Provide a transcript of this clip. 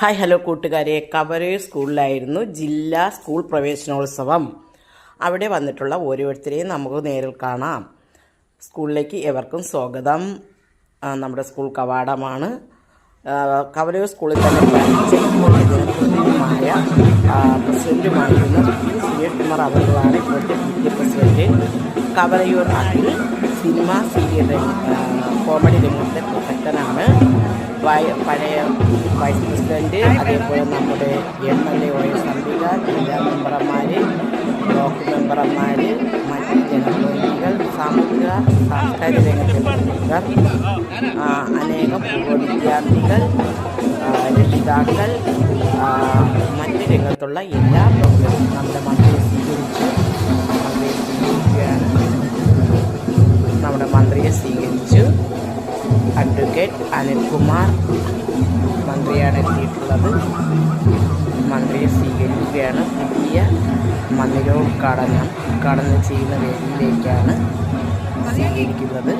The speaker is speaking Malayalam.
ഹായ് ഹലോ കൂട്ടുകാരെ, കവരൂർ സ്കൂളിലായിരുന്നു ജില്ലാ സ്കൂൾ പ്രവേശനോത്സവം. അവിടെ വന്നിട്ടുള്ള ഓരോരുത്തരെയും നമുക്ക് നേരിൽ കാണാം. സ്കൂളിലേക്ക് എവർക്കും സ്വാഗതം. നമ്മുടെ സ്കൂൾ കവാടമാണ്. കവരൂർ സ്കൂളിൽ തന്നെ പ്രസിഡന്റുമായിരുന്ന സുരേഷ്കുമാർ അവர்களാണ് ഇപ്പോഴത്തെ പുതിയ president. Kavarayur Akhil cinema serial comedy രംഗത്തെ പ്രസക്തനാണ്. പഴയ വൈസ് പ്രസിഡന്റ്, അതേപോലെ നമ്മുടെ MLA OS അംബിക, ജില്ലാ മെമ്പർമാർ, ബ്ലോക്ക് മെമ്പർമാർ, മറ്റ് ജനപ്രതിനിധികൾ, സാംസ്കാരിക രംഗത്തെ പ്രമുഖർ, അനേകം വിദ്യാർത്ഥികൾ, രക്ഷിതാക്കൾ, മറ്റ് രംഗത്തുള്ള എല്ലാ പ്രമുഖരും നമ്മുടെ മന്ത്രിയെ സ്വീകരിച്ചു. അഡ്വക്കേറ്റ് അനിൽകുമാർ മന്ത്രിയാണ് എത്തിയിട്ടുള്ളത്. മന്ത്രിയെ സ്വീകരിക്കുകയാണ്. പുതിയ മന്ദിരോദ്ഘാടനം ചെയ്യുന്ന വേദിയിലേക്കാണ് സ്വീകരിക്കുന്നത്.